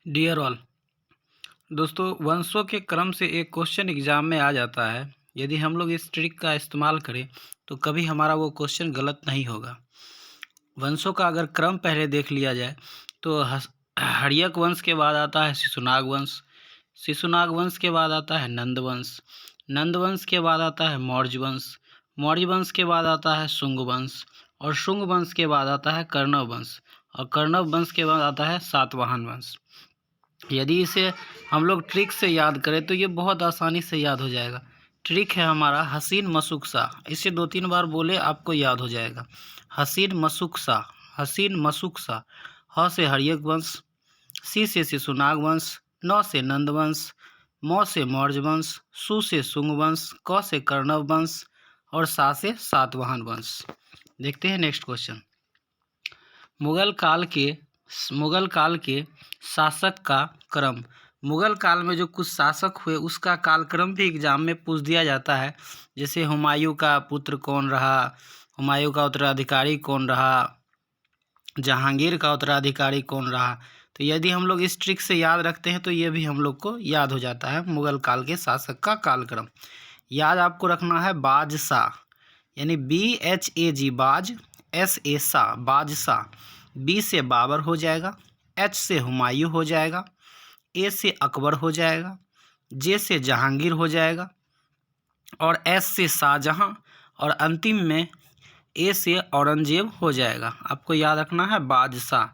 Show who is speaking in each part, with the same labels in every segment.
Speaker 1: Dear all दोस्तों, वंशों के क्रम से एक क्वेश्चन एग्जाम में आ जाता है। यदि हम लोग इस ट्रिक का इस्तेमाल करें तो कभी हमारा वो क्वेश्चन गलत नहीं होगा। वंशों का अगर क्रम पहले देख लिया जाए तो हर्यक वंश के बाद आता है शिशुनाग वंश, शिशुनाग वंश के बाद आता है नंद वंश, नंद वंश के बाद आता है मौर्य वंश, मौर्य वंश के बाद आता है शुंग वंश, और शुंग वंश के बाद आता है कर्णव वंश, और कर्णव वंश के बाद आता है सातवाहन वंश। यदि इसे हम लोग ट्रिक से याद करें तो ये बहुत आसानी से याद हो जाएगा। ट्रिक है हमारा हसीन मशूक सा। इसे 2-3 बार बोले आपको याद हो जाएगा। हसीन मशूक सा, हसीन मशूक सा। ह से हर्यक वंश, सी से शिशुनाग वंश, न से नंद वंश, मौ से मौर्य वंश, सु से शुंग वंश, क से कर्णव वंश, और सा से सातवाहन वंश। देखते हैं नेक्स्ट क्वेश्चन। मुगल काल के शासक का क्रम। मुगल काल में जो कुछ शासक हुए उसका कालक्रम भी एग्जाम में पूछ दिया जाता है। जैसे हुमायूं का पुत्र कौन रहा, हुमायूं का उत्तराधिकारी कौन रहा, जहांगीर का उत्तराधिकारी कौन रहा। तो यदि हम लोग इस ट्रिक से याद रखते हैं तो ये भी हम लोग को याद हो जाता है मुगल काल के शासक का कालक्रम। याद आपको रखना है बादशाह, यानी BHAG बाज, SA शाह, बादशाह। B से बाबर हो जाएगा, H से हुमायूं हो जाएगा, A से अकबर हो जाएगा, J से जहांगीर हो जाएगा, और S से शाहजहां, और अंतिम में A से औरंगजेब हो जाएगा। आपको याद रखना है बादशाह,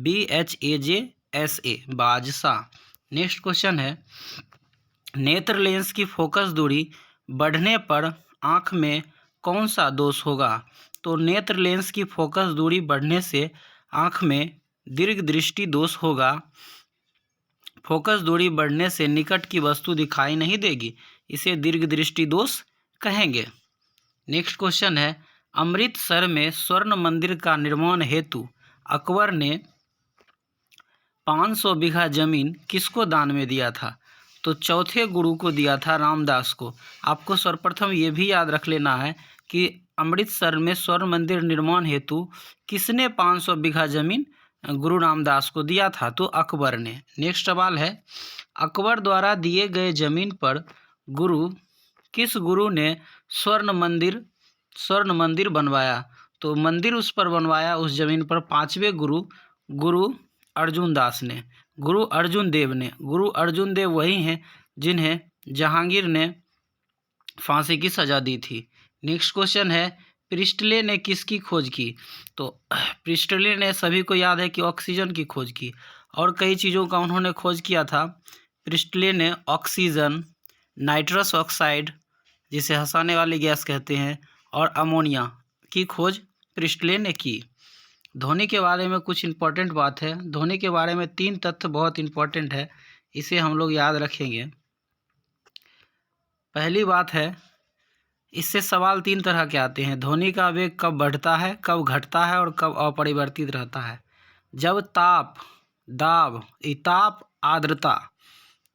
Speaker 1: BHAJSA बादशाह। नेक्स्ट क्वेश्चन है, नेत्र लेंस की फोकस दूरी बढ़ने पर आँख में कौन सा दोष होगा। तो नेत्र लेंस की फोकस दूरी बढ़ने से आँख में दीर्घ दृष्टि दोष होगा। फोकस दूरी बढ़ने से निकट की वस्तु दिखाई नहीं देगी, इसे दीर्घ दृष्टि दोष कहेंगे। नेक्स्ट क्वेश्चन है, अमृतसर में स्वर्ण मंदिर का निर्माण हेतु अकबर ने 500 बीघा जमीन किसको दान में दिया था। तो चौथे गुरु को दिया था, रामदास को। आपको सर्वप्रथम ये भी याद रख लेना है कि अमृतसर में स्वर्ण मंदिर निर्माण हेतु किसने 500 बीघा जमीन गुरु रामदास को दिया था। तो अकबर ने। नेक्स्ट सवाल है, अकबर द्वारा दिए गए जमीन पर किस गुरु ने स्वर्ण मंदिर बनवाया। तो मंदिर उस पर बनवाया, उस जमीन पर 5वें गुरु अर्जुन दास ने, गुरु अर्जुन देव ने। गुरु अर्जुन देव वही हैं जिन्हें जहांगीर ने फांसी की सजा दी थी। नेक्स्ट क्वेश्चन है, प्रिस्टले ने किसकी खोज की। तो प्रिस्टले ने, सभी को याद है कि ऑक्सीजन की खोज की, और कई चीज़ों का उन्होंने खोज किया था। प्रिस्टले ने ऑक्सीजन, नाइट्रस ऑक्साइड जिसे हंसाने वाली गैस कहते हैं, और अमोनिया की खोज प्रिस्टले ने की। ध्वनि के बारे में कुछ इम्पोर्टेंट बात है। ध्वनि के बारे में 3 तथ्य बहुत इम्पोर्टेंट है, इसे हम लोग याद रखेंगे। पहली बात है, इससे सवाल 3 तरह के आते हैं। ध्वनि का वेग कब बढ़ता है, कब घटता है, और कब अपरिवर्तित रहता है। जब ताप, दाब, आर्द्रता,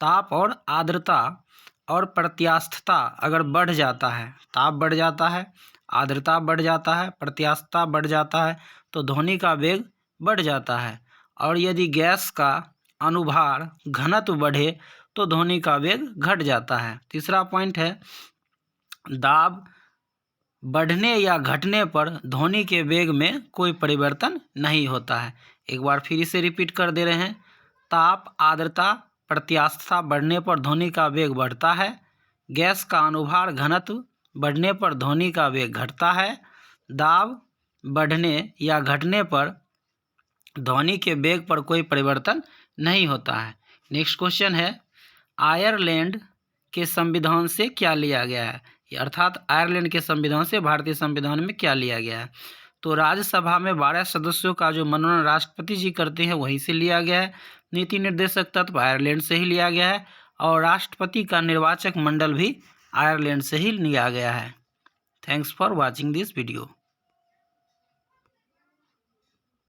Speaker 1: ताप और आर्द्रता और प्रत्यास्थता अगर बढ़ जाता है, ताप बढ़ जाता है, आर्द्रता बढ़ जाता है, प्रत्यास्थता बढ़ जाता है, तो ध्वनि का वेग बढ़ जाता है। और यदि गैस का अनुभार घनत्व बढ़े तो ध्वनि का वेग घट जाता है। तीसरा पॉइंट है, दाब बढ़ने या घटने पर ध्वनि के वेग में कोई परिवर्तन नहीं होता है। एक बार फिर इसे रिपीट कर दे रहे हैं, ताप, आर्द्रता, प्रत्यास्थता बढ़ने पर ध्वनि का वेग बढ़ता है, गैस का अनुभार घनत्व बढ़ने पर ध्वनि का वेग घटता है, दाब बढ़ने या घटने पर ध्वनि के वेग पर कोई परिवर्तन नहीं होता है। नेक्स्ट क्वेश्चन है, आयरलैंड के संविधान से क्या लिया गया है, अर्थात आयरलैंड के संविधान से भारतीय संविधान में क्या लिया गया है। तो राज्यसभा में 12 सदस्यों का जो मनोनयन राष्ट्रपति जी करते हैं वहीं से लिया गया है। नीति निर्देशक तत्व आयरलैंड से ही लिया गया है, और राष्ट्रपति का निर्वाचक मंडल भी आयरलैंड से ही लिया गया है। Thanks for watching this video.